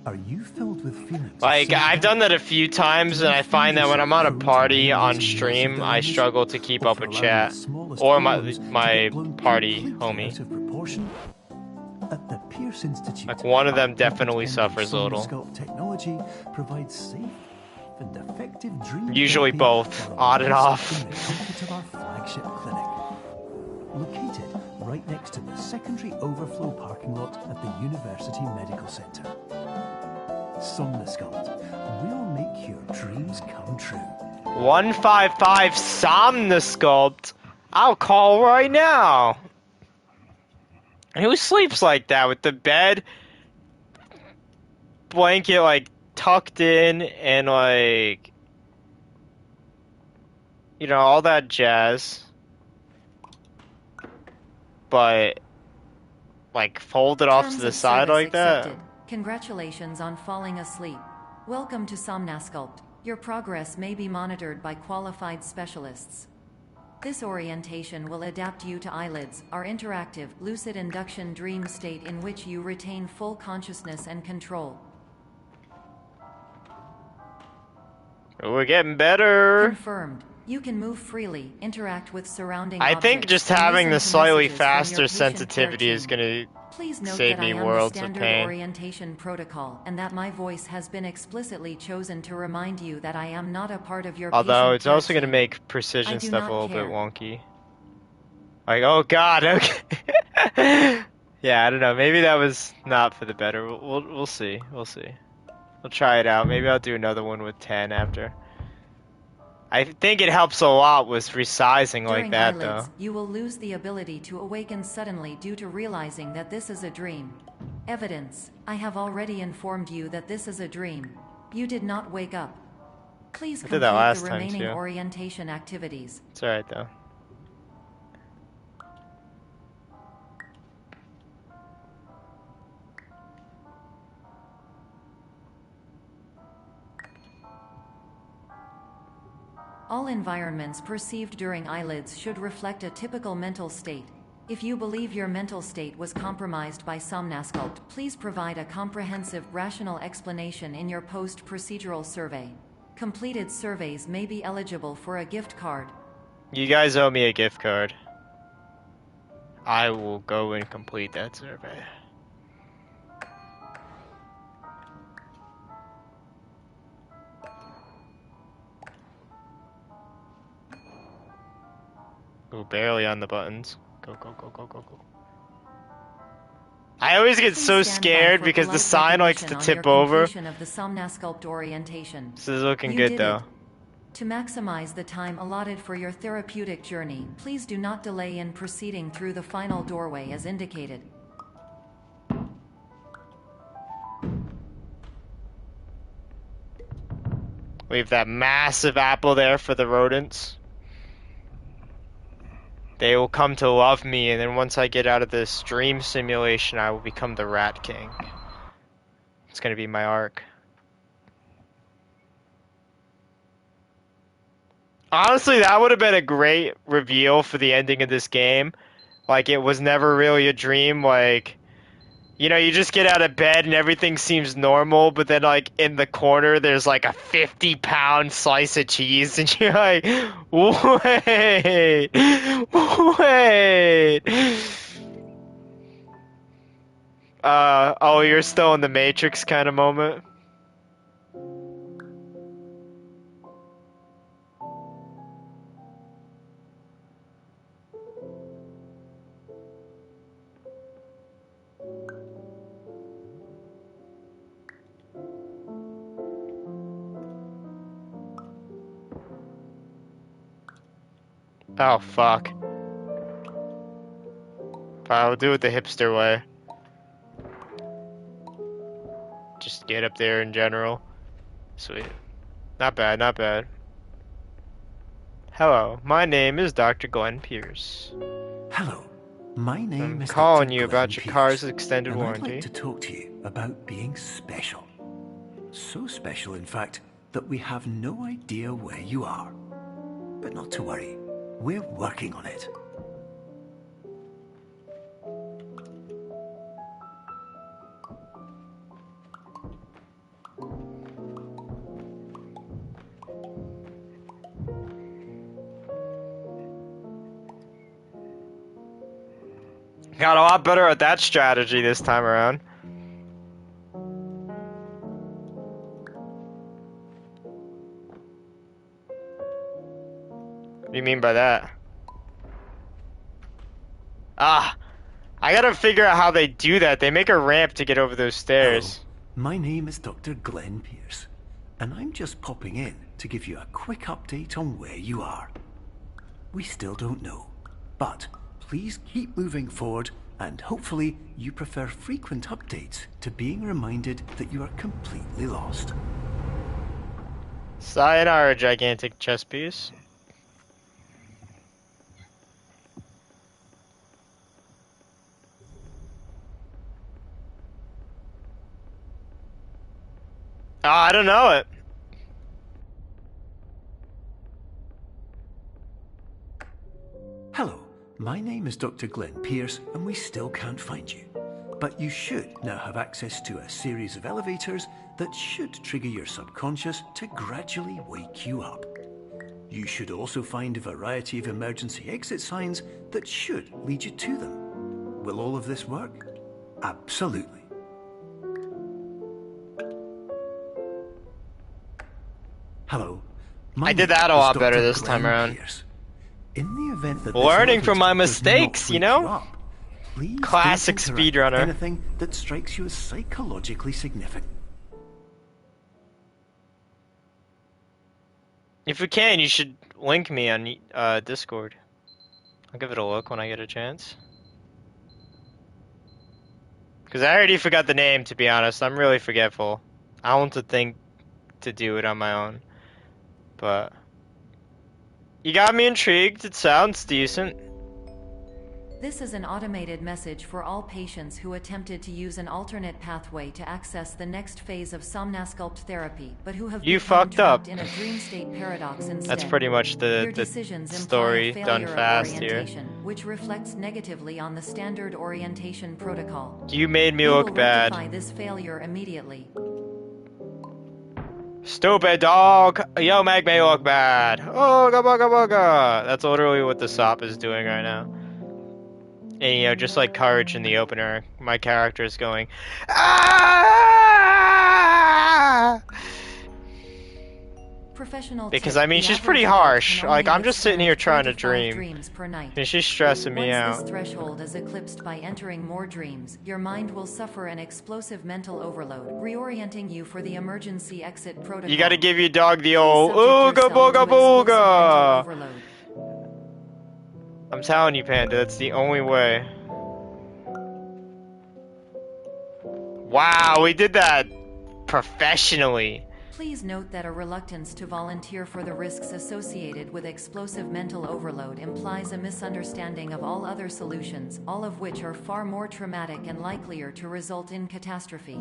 Are you filled with feelings? Like, I've done that a few times, and I find that when I'm on a party on stream, I struggle to keep up with chat. Or my party homie. At the Pierce Institute, Like, one of them definitely suffers a little. Technology provides safe and effective dream Usually both, on and off. in the comfort of our flagship clinic. Located right next to the secondary overflow parking lot at the University Medical Center. Somnosculpt, we'll make your dreams come true. 155 Somnosculpt. I'll call right now. Who sleeps like that with the bed blanket like tucked in and like, you know, all that jazz, but like folded off to the side like that? Congratulations on falling asleep. Welcome to Somnosculpt. Your progress may be monitored by qualified specialists. This orientation will adapt you to eyelids, our interactive, lucid induction dream state in which you retain full consciousness and control. We're getting better. Confirmed. You can move freely, interact with surrounding I objects, think just having the slightly faster sensitivity is gonna save me worlds of pain. Orientation protocol, and that my voice has been explicitly chosen to remind you that I am not a part of your Although it's also going gonna make precision stuff a little bit wonky. Like, oh god, okay. Yeah, I don't know. Maybe that was not for the better. We'll see. We'll see. We'll try it out. Maybe I'll do another one with 10 after. I think it helps a lot with resizing like that, though. You will lose the ability to awaken suddenly due to realizing that this is a dream. Evidence. I have already informed you that this is a dream. You did not wake up. Please complete the remaining orientation activities. It's alright, though. All environments perceived during eyelids should reflect a typical mental state. If you believe your mental state was compromised by Somnosculpt, please provide a comprehensive, rational explanation in your post-procedural survey. Completed surveys may be eligible for a gift card. You guys owe me a gift card. I will go and complete that survey. Ooh, barely on the buttons. Go, go, go, go, go, go. I always get so scared because the sign likes to tip over. Of the Somnosculpt orientation. This is looking good, though. To maximize the time allotted for your therapeutic journey, please do not delay in proceeding through the final doorway as indicated. Leave that massive apple there for the rodents. They will come to love me, and then once I get out of this dream simulation, I will become the Rat King. It's gonna be my arc. Honestly, that would have been a great reveal for the ending of this game. Like, it was never really a dream, like... You know, you just get out of bed and everything seems normal, but then, like, in the corner, there's, like, a 50-pound slice of cheese, and you're like, wait, wait. Oh, you're still in the Matrix kind of moment? Oh, fuck. I'll do it the hipster way. Just get up there in general. Sweet. Not bad, not bad. Hello, my name is Dr. Glenn Pierce. Hello, my name is I'm calling Dr. you Glenn about your Pierce, car's extended and warranty. I'd like to talk to you about being special. So special, in fact, that we have no idea where you are. But not to worry. We're working on it. Got a lot better at that strategy this time around. What do you mean by that? Ah, I gotta figure out how they do that. They make a ramp to get over those stairs. Hello. My name is Dr. Glenn Pierce, and I'm just popping in to give you a quick update on where you are. We still don't know, but please keep moving forward, and hopefully you prefer frequent updates to being reminded that you are completely lost. Sayonara, gigantic chess piece. Oh, I don't know it. Hello, my name is Dr. Glenn Pierce, and we still can't find you. But you should now have access to a series of elevators that should trigger your subconscious to gradually wake you up. You should also find a variety of emergency exit signs that should lead you to them. Will all of this work? Absolutely. Hello. I did that a lot better this time around. In the event that learning from my mistakes, you know? Up, classic speedrunner. Anything that strikes you as psychologically significant. If we can, you should link me on Discord. I'll give it a look when I get a chance. Because I already forgot the name, to be honest. I'm really forgetful. I want to think to do it on my own. But you got me intrigued. It sounds decent. This is an automated message for all patients who attempted to use an alternate pathway to access the next phase of somnasculpt therapy, but who have become fucked trapped up. in a dream state paradox instead. That's pretty much the story done fast here. Which reflects negatively on the standard orientation protocol. You made me We look will bad. rectify this failure immediately. Stupid dog! Yo, make me look bad! Oh, ga bugga bugga! That's literally what the SOP is doing right now. And, you know, just like Courage in the opener, my character is going, ah! Because, I mean, she's pretty harsh. Like, I'm just sitting here trying to dream. And she's stressing me out. Once this threshold is eclipsed by entering more dreams, your mind will suffer an explosive mental overload, reorienting you for the emergency exit protocol. You gotta give your dog the old ooga booga booga! I'm telling you, Panda, that's the only way. Wow, we did that professionally. Please note that a reluctance to volunteer for the risks associated with explosive mental overload implies a misunderstanding of all other solutions, all of which are far more traumatic and likelier to result in catastrophe.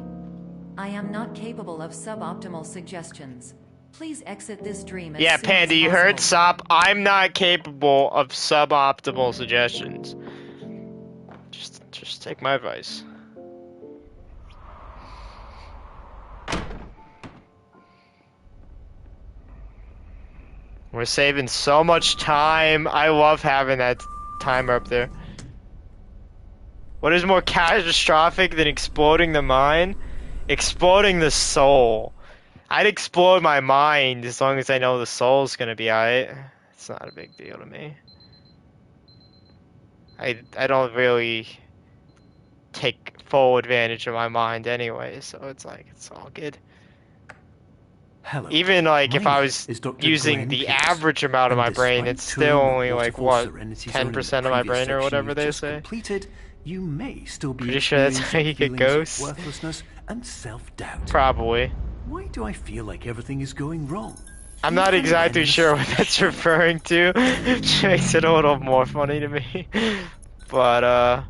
I am not capable of suboptimal suggestions. Please exit this dream as soon as Panda, you possible. heard SOP. I'm not capable of suboptimal suggestions. Just take my advice. We're saving so much time. I love having that timer up there. What is more catastrophic than exploding the mind? Exploding the soul. I'd explode my mind as long as I know the soul's gonna be alright. It's not a big deal to me. I don't really take full advantage of my mind anyway, so it's like, it's all good. Hello. Even like if My I name was is Dr. using Glenn the Pierce, average amount of and my brain, despite it's still touring only the like waterfall what, Serenity Zone in the 10% of my previous brain or section whatever you've they just say. completed, you may still be Pretty sure that's how you get experiencing feelings ghosts. of worthlessness and self-doubt. Probably. Why do I feel like everything is going wrong? I'm not Even exactly when sure the what sun that's is referring to, which makes it a little more funny to me. But,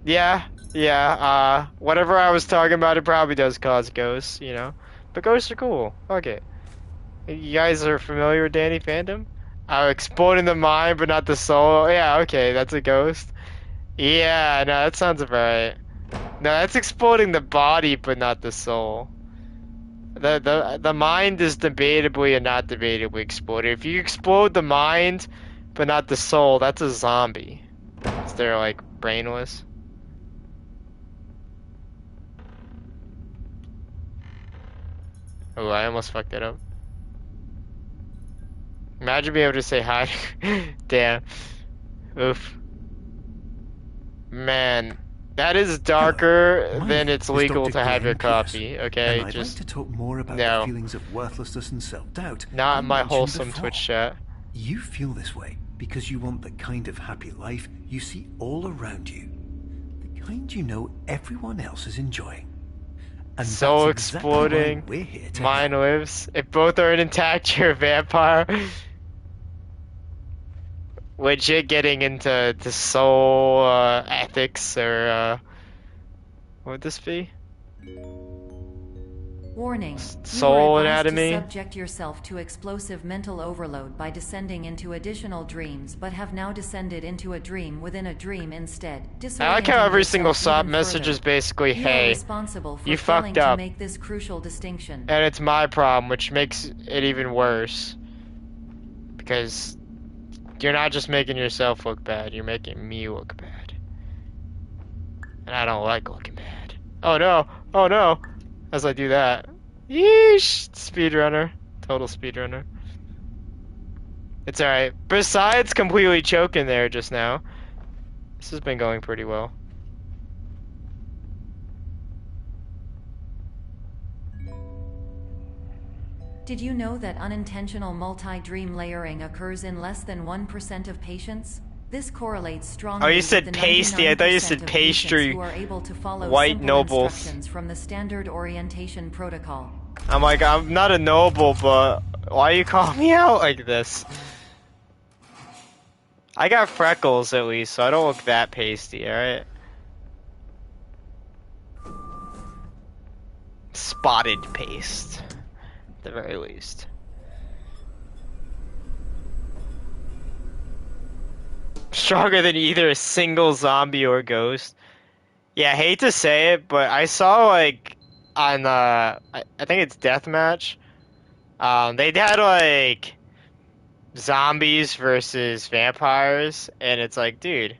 yeah, whatever I was talking about, it probably does cause ghosts, you know? But ghosts are cool. Fuck it. You guys are familiar with Danny Fandom? Exploding the mind, but not the soul. Yeah, okay, that's a ghost. Yeah, no, that sounds about right. No, that's exploding the body, but not the soul. The mind is debatably and not debatably exploded. If you explode the mind, but not the soul, that's a zombie. It's their, like, brainless. Oh, I almost fucked it up. Imagine being able to say hi. Damn. Oof. Man, that is darker Hello. than My it's name is legal Dr. to have your Glenn Pierce, coffee, okay? and I'd Just like to talk more about no. the feelings of worthlessness and self-doubt. Not in my mentioned wholesome before. Twitch chat. You feel this way because you want the kind of happy life you see all around you, the kind you know everyone else is enjoying. And Soul that's exactly why exploding. we're here to Mine help. lives. If both are intact, you're a vampire. Legit getting into the soul ethics or what would this be? Warning. Soul you are advised anatomy? to subject yourself to explosive mental overload by descending into additional dreams, but have now descended into a dream within a dream instead. I like how disorienting every single yourself sub even message further. is basically, You are hey, responsible for you failing fucked to up. make this crucial distinction. And it's my problem, which makes it even worse. Because you're not just making yourself look bad, you're making me look bad. And I don't like looking bad. Oh no! Oh no! As I do that. Yeesh! Speedrunner. Total speedrunner. It's alright. Besides completely choking there just now, this has been going pretty well. Did you know that unintentional multi-dream layering occurs in less than 1% of patients? This correlates strongly Oh, you with said the pasty. I thought you 99% said of pastry. patients who are able to follow White simple nobles. instructions from the standard orientation protocol. I'm like, I'm not a noble, but why you call me out like this? I got freckles at least, so I don't look that pasty, alright? Spotted paste, at the very least. Stronger than either a single zombie or ghost. Yeah, I hate to say it, but I saw like on I think it's Deathmatch. They had like zombies versus vampires, and it's like, dude,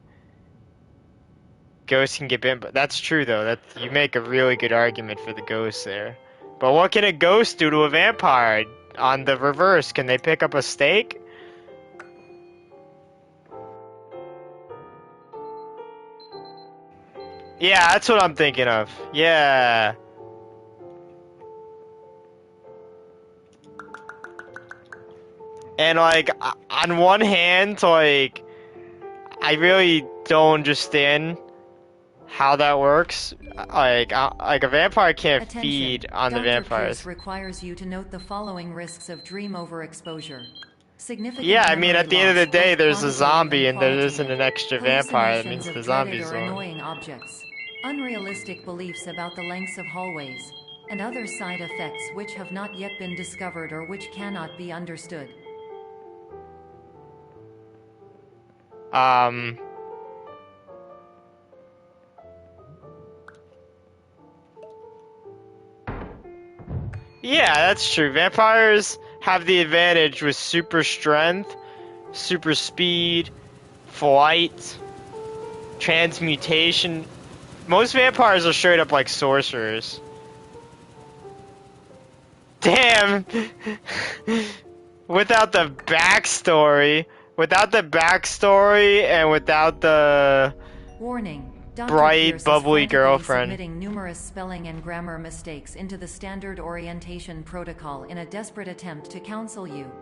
ghosts can get bit. But that's true though. That you make a really good argument for the ghost there. But what can a ghost do to a vampire? On the reverse, can they pick up a steak? Yeah, that's what I'm thinking of. Yeah. And like, on one hand, like, I really don't understand how that works. Like a vampire can't Attention. feed on the Dr. vampires. Pierce requires you to note the following risks of dream overexposure. Significant Yeah, I mean, memory at the end of the loss, day, both there's a quantitative zombie and there qualitative. isn't an extra vampire. That means Hallucinations the of dreaded zombie's or on. annoying objects. Unrealistic beliefs about the lengths of hallways. And other side effects which have not yet been discovered or which cannot be understood. Yeah, that's true. Vampires have the advantage with super strength, super speed, flight, transmutation. Most vampires are straight up like sorcerers. Damn! Without the backstory, and without the Warning. Dr. bright, Pierce is bubbly frantically girlfriend. submitting numerous spelling and grammar mistakes into the standard orientation protocol in a desperate attempt to counsel you.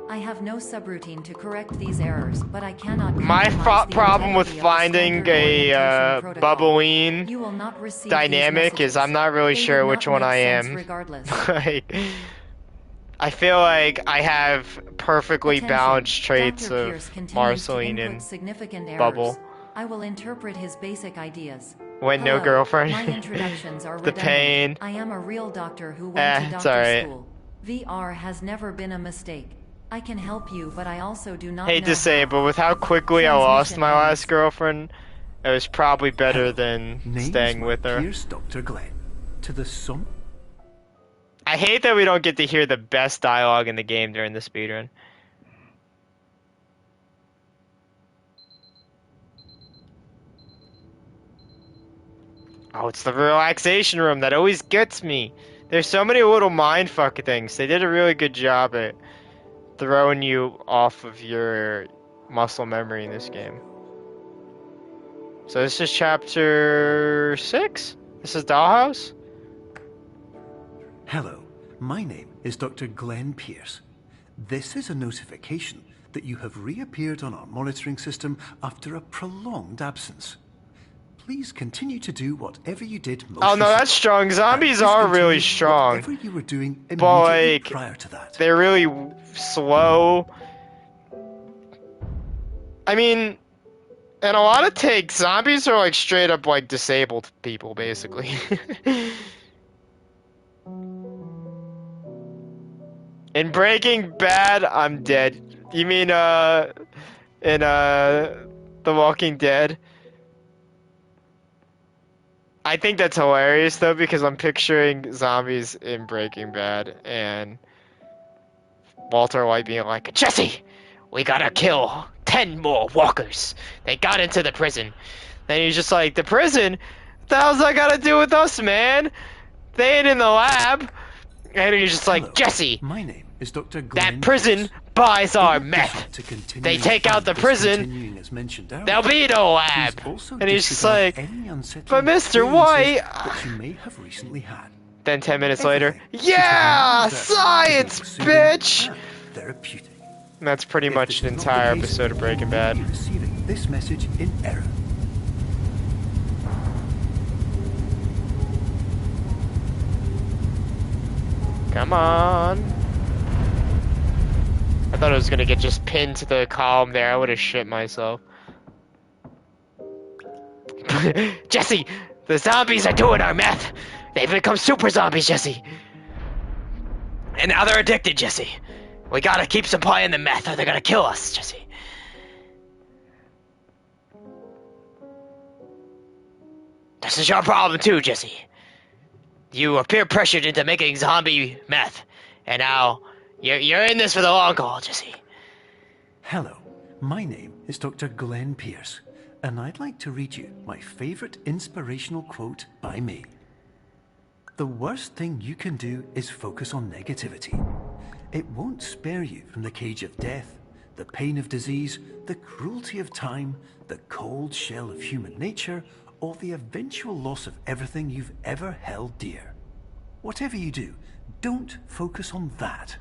I have no subroutine to correct these errors, but I cannot My compromise the problem with integrity of the finding standard orientation a protocol. bubbling You will not receive dynamic these is I'm not really They sure would which not one make I sense am. regardless. Like, I feel like I have perfectly Attention. balanced traits Dr. of Pierce continues to Marceline input and significant errors. Bubble. I will interpret his basic ideas. When no Hello, girlfriend. My introductions are The redundant. pain. I am a real doctor who went to It's doctor alright. school. VR has never been a mistake. I can help you, but I also do not Hate know to say how. it, but with how quickly I lost Transmission my ends. last girlfriend, it was probably better Hello. than Name's staying my with her. Pierce Dr. Glenn. To the sum. I hate that we don't get to hear the best dialogue in the game during the speedrun. Oh, it's the relaxation room that always gets me. There's so many little mindfuck things. They did a really good job at throwing you off of your muscle memory in this game. So this is chapter 6? This is Dollhouse? Hello, my name is Dr. Glenn Pierce. This is a notification that you have reappeared on our monitoring system after a prolonged absence. Please continue to do whatever you did most. Oh no, that's strong. Zombies are really strong. Whatever you were doing immediately like, prior to that. They're really slow. I mean, in a lot of takes, zombies are like straight up like disabled people, basically. In Breaking Bad, I'm dead. You mean, in, The Walking Dead? I think that's hilarious, though, because I'm picturing zombies in Breaking Bad, and Walter White being like, Jesse, we gotta kill 10 more walkers. They got into the prison. Then he's just like, the prison? What the hell's that gotta do with us, man? They ain't in the lab. And he's just like, Jesse, my name is Dr. Glenn that prison buys our meth. They take out the prison, there'll be no lab. And he's just like, but Mr. White. You may have recently had. Then 10 minutes later, yeah, science, bitch. Therapeutic. And that's pretty much an entire episode of Breaking Bad. Receiving this message in error. Come on. I thought it was gonna get just pinned to the column there. I would have shit myself. Jesse, the zombies are doing our meth. They've become super zombies, Jesse. And now they're addicted, Jesse. We gotta keep supplying the meth or they're gonna kill us, Jesse. This is your problem too, Jesse. You were peer pressured into making zombie meth, and now you're in this for the long haul, Jesse. Hello, my name is Dr. Glenn Pierce, and I'd like to read you my favorite inspirational quote by me. The worst thing you can do is focus on negativity. It won't spare you from the cage of death, the pain of disease, the cruelty of time, the cold shell of human nature, or the eventual loss of everything you've ever held dear. Whatever you do, don't focus on that.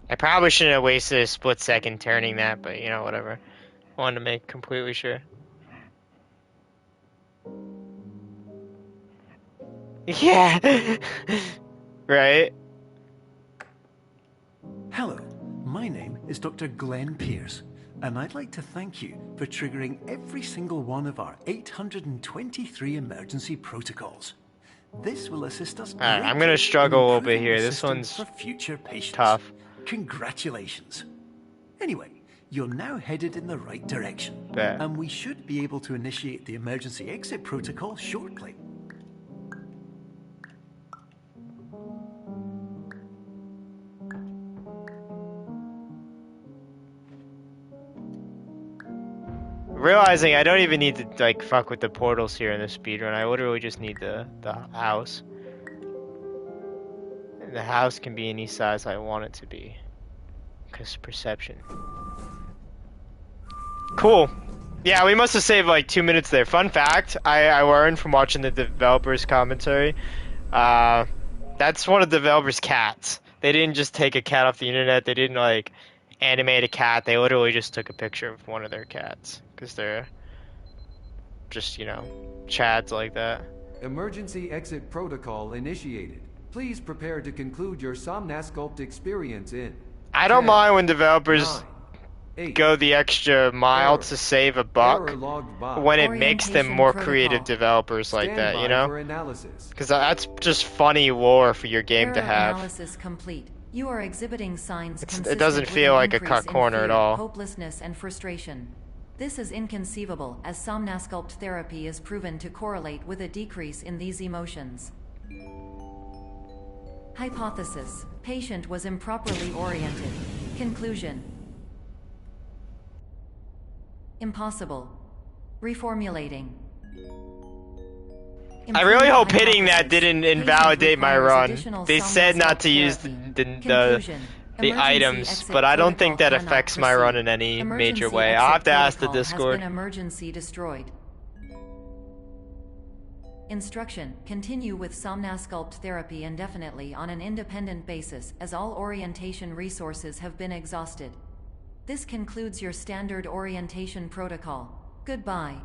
I probably shouldn't have wasted a split second turning that, but you know, whatever. Wanted to make completely sure. Yeah! Right? Hello, my name is Dr. Glenn Pierce, and I'd like to thank you for triggering every single one of our 823 emergency protocols. This will assist us. Alright, I'm gonna struggle a little bit here. This one's for future patients. Tough. Congratulations. Anyway, you're now headed in the right direction, Bet. and we should be able to initiate the emergency exit protocol shortly. Realizing I don't even need to like fuck with the portals here in the speedrun. I literally just need the house. And the house can be any size I want it to be. Because perception. Cool. Yeah, we must have saved like 2 minutes there. Fun fact, I learned from watching the developer's commentary. That's one of the developer's cats. They didn't just take a cat off the internet. They didn't like animate a cat. They literally just took a picture of one of their cats. Because they're just, you know, chads like that. Emergency exit protocol initiated. Please prepare to conclude your Somnasculpt experience in... I don't 10, mind when developers 9, 8, go the extra mile error, to save a buck when it makes them more creative developers like that, you know? Because that's just funny lore for your game to have. Analysis complete. You are exhibiting signs It doesn't feel like a cut corner at all. Hopelessness and frustration. This is inconceivable, as Somnasculpt therapy is proven to correlate with a decrease in these emotions. Hypothesis. Patient was improperly oriented. Conclusion. Impossible. Reformulating. I really hope hitting that didn't invalidate my run. They said not to use the items, but I don't think that affects my run in any major way. I'll have to ask the Discord. Emergency destroyed. Instruction. Continue with Somnasculpt therapy indefinitely on an independent basis, as all orientation resources have been exhausted. This concludes your standard orientation protocol. Goodbye.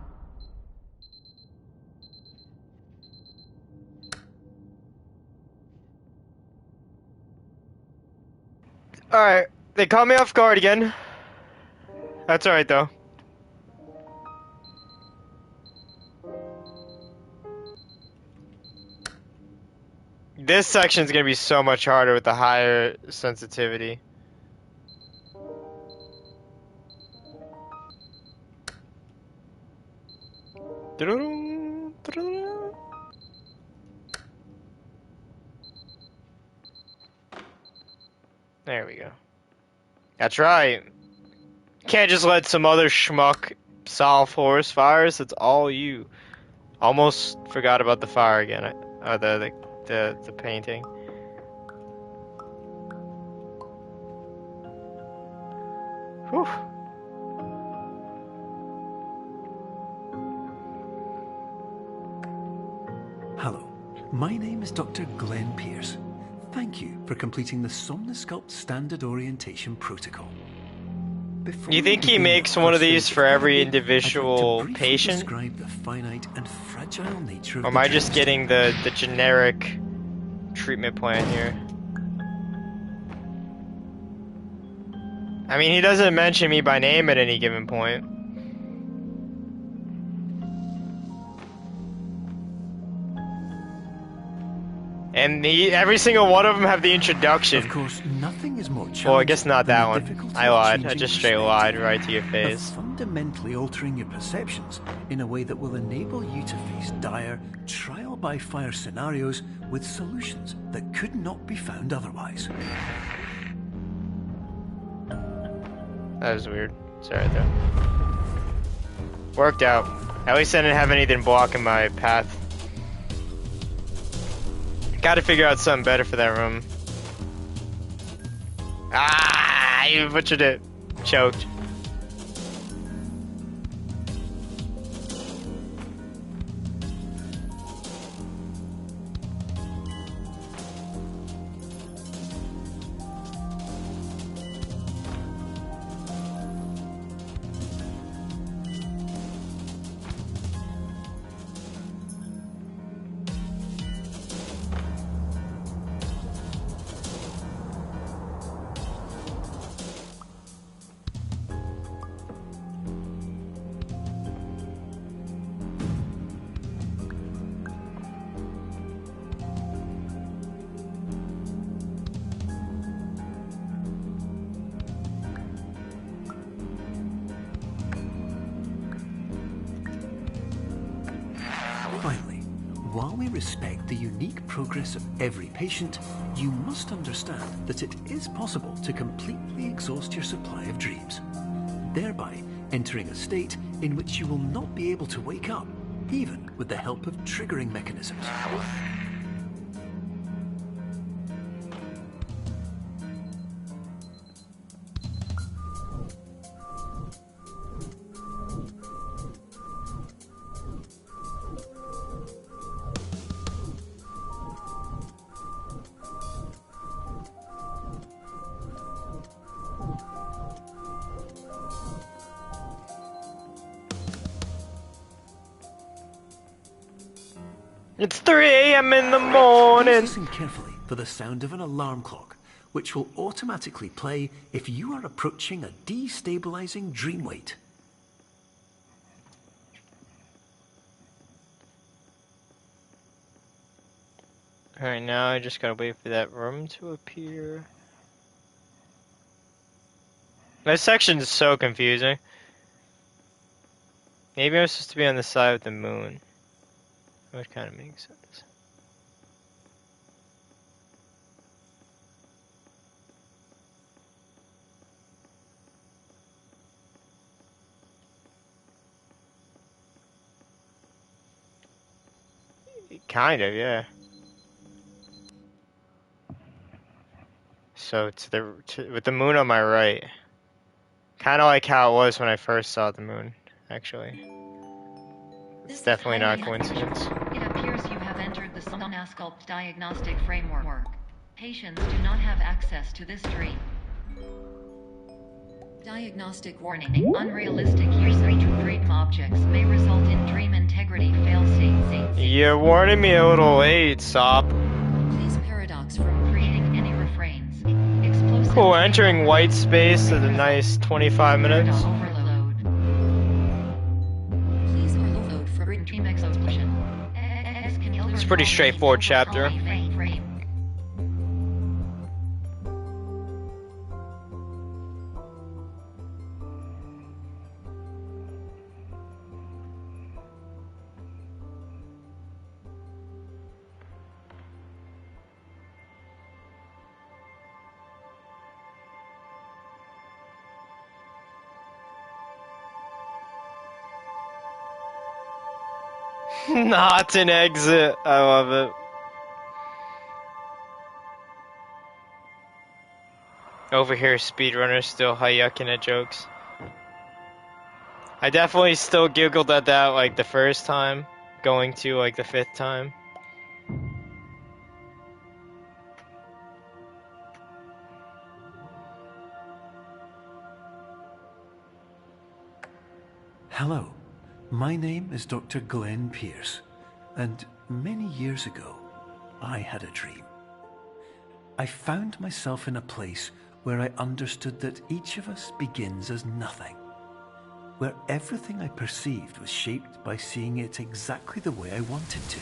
Alright, they caught me off guard again. That's alright though. This section's gonna be so much harder with the higher sensitivity. There we go. That's right. Can't just let some other schmuck solve forest fires. It's all you. Almost forgot about the fire again. The painting. Whew. Hello, my name is Dr. Glenn Pierce. Thank you for completing the Somnasculpt Standard Orientation Protocol. You think he makes one of these for every individual patient? Describe the finite and fragile nature of or am I just getting the generic treatment plan here? I mean, he doesn't mention me by name at any given point. And every single one of them have the introduction. Of course, nothing is more challenging. Well, I guess not that one. I lied. I just straight lied right to your face. Fundamentally altering your perceptions in a way that will enable you to face dire trial-by-fire scenarios with solutions that could not be found otherwise. That was weird. Sorry though. Worked out. At least I didn't have anything blocking my path. Gotta figure out something better for that room. Ah, you butchered it. Choked. Finally, while we respect the unique progress of every patient, you must understand that it is possible to completely exhaust your supply of dreams, thereby entering a state in which you will not be able to wake up, even with the help of triggering mechanisms. It's 3 a.m. in the morning. Listen carefully for the sound of an alarm clock, which will automatically play if you are approaching a destabilizing dream weight. Alright, now I just gotta wait for that room to appear. This section is so confusing. Maybe I'm supposed to be on the side of the moon. That kind of makes sense. Kind of, yeah. So with the moon on my right. Kind of like how it was when I first saw the moon, actually. It's definitely not a coincidence. It appears you have entered the Somnasculpt diagnostic framework. Patients do not have access to this dream. Diagnostic warning. Unrealistic usage of dream objects may result in dream integrity fail-safe. You're warning me a little late, Sop. Please paradox from creating any refrains. Explosive Cool, we're entering white space at a nice 25 minutes. Overload. Please overload for dream explosion. It's a pretty straightforward chapter. Not an exit. I love it. Over here, speedrunners still yucking at jokes. I definitely still giggled at that like the first time, going to like the 5th time. Hello, my name is Dr. Glenn Pierce, and many years ago, I had a dream. I found myself in a place where I understood that each of us begins as nothing, where everything I perceived was shaped by seeing it exactly the way I wanted to.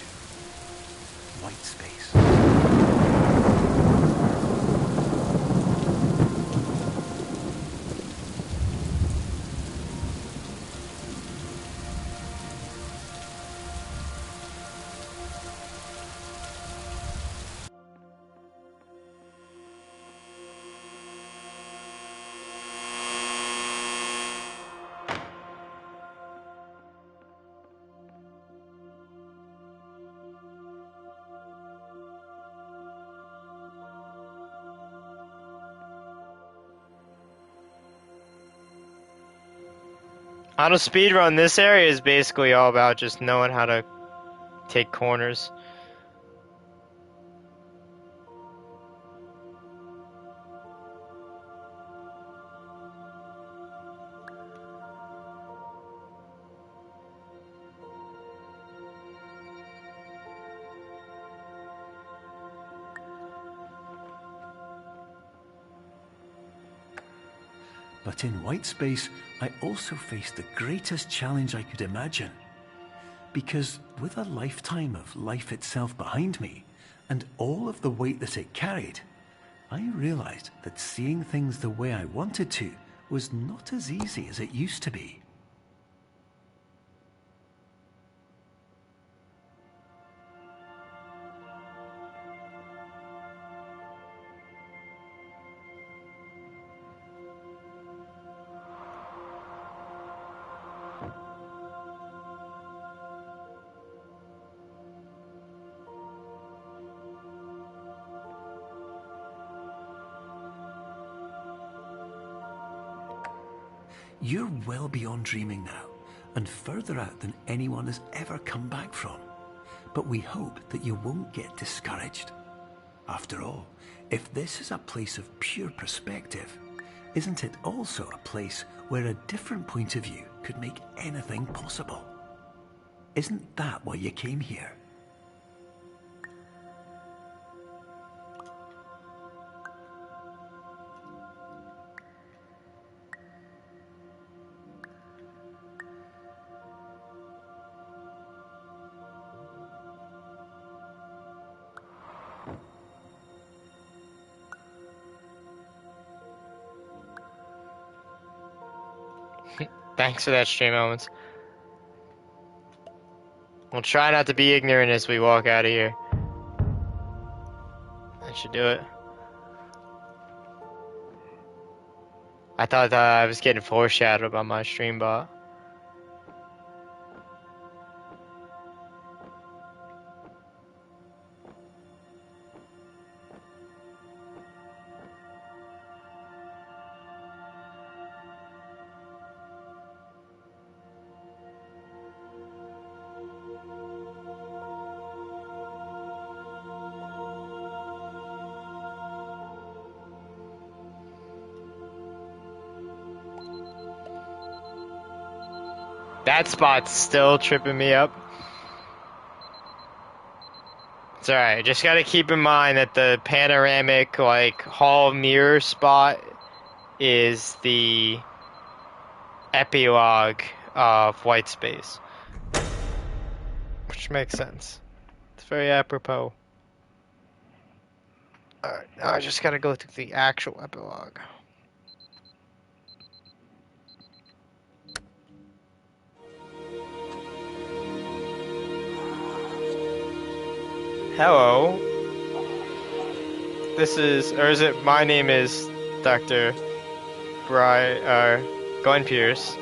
White space. On a speedrun, this area is basically all about just knowing how to take corners. But in white space, I also faced the greatest challenge I could imagine. Because with a lifetime of life itself behind me, and all of the weight that it carried, I realized that seeing things the way I wanted to was not as easy as it used to be. You're well beyond dreaming now, and further out than anyone has ever come back from. But we hope that you won't get discouraged. After all, if this is a place of pure perspective, isn't it also a place where a different point of view could make anything possible? Isn't that why you came here? Thanks for that, stream moments. We'll try not to be ignorant as we walk out of here. That should do it. I thought I was getting foreshadowed by my stream bot. That spot's still tripping me up. It's alright, just gotta keep in mind that the panoramic, like, hall mirror spot is the epilogue of White Space. Which makes sense. It's very apropos. Alright, now I just gotta go through the actual epilogue. Hello. This is, or is it, my name is Dr. Glenn Pierce.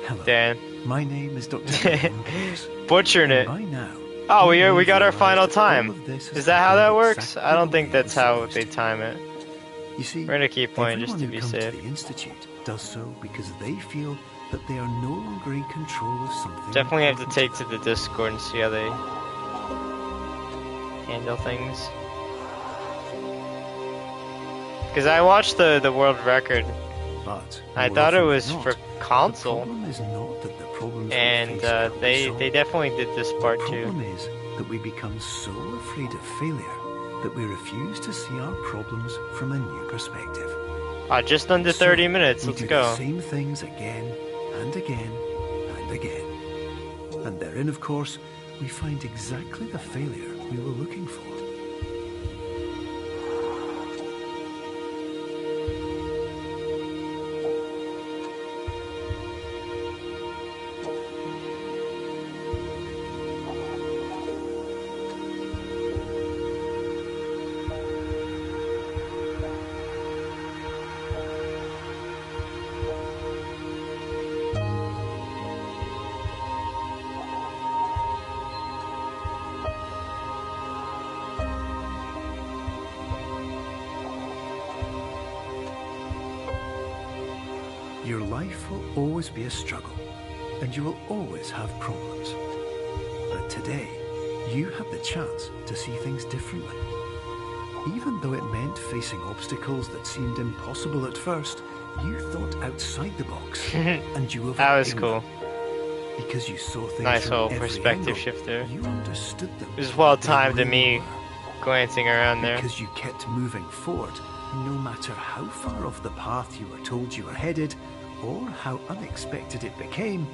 Hello. Dan. My name is Dr. Glenn Pierce. Butchering it. By now, Oh, we got our final time. Is Is that how that works? I don't think that's how they time it. You see, We're gonna keep playing just to everyone be who comes safe. to the Institute does so because they feel that they are no longer in control of something. Definitely have to take to the Discord and see how they handle things. Because I watched the world record. But I more thought it often was than not, for console. The problem is not that the problems And we face are they unsolved. definitely did this part The too. problem is that we become so afraid of failure that we refuse to see our problems from a new perspective. Just under 30 minutes, We let's do go. the same things again and again and again. And therein, of course, we find exactly the failure we were looking for. Your life will always be a struggle, and you will always have problems. But today, you have the chance to see things differently. Even though it meant facing obstacles that seemed impossible at first, you thought outside the box, and you overcame That was cool. them. Because you saw things Nice from little every perspective angle, shift there. you understood them. It was well They timed to really me were. glancing around there. Because you kept moving forward, no matter how far off the path you were told you were headed, or how unexpected it became.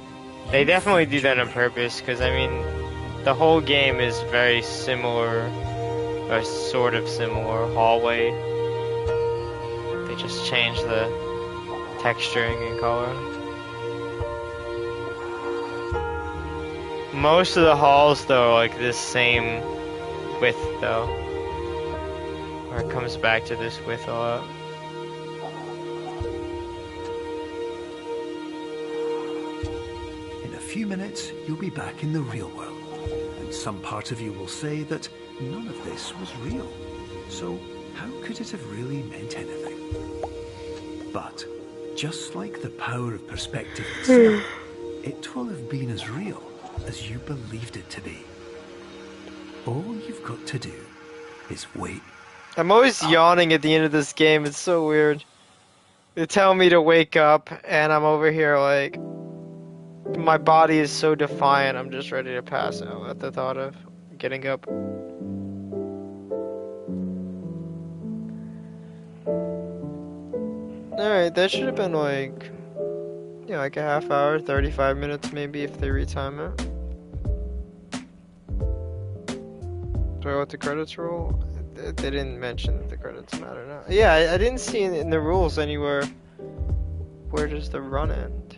They you definitely found do your that on way. purpose, because I mean, the whole game is very similar, or sort of similar, hallway. They just change the texturing and color. Most of the halls, though, are like this same width, though. Or it comes back to this width a lot. In a few minutes, you'll be back in the real world, and some part of you will say that none of this was real. So how could it have really meant anything? But just like the power of perspective itself, it will have been as real as you believed it to be. All you've got to do is wait. I'm always yawning at the end of this game, it's so weird. They tell me to wake up, and I'm over here like, my body is so defiant, I'm just ready to pass out at the thought of getting up. Alright, that should have been like, you know, like a half hour, 35 minutes maybe if they retime it. Do I let the credits roll? They didn't mention that the credits matter now. Yeah, I didn't see in the rules anywhere where does the run end.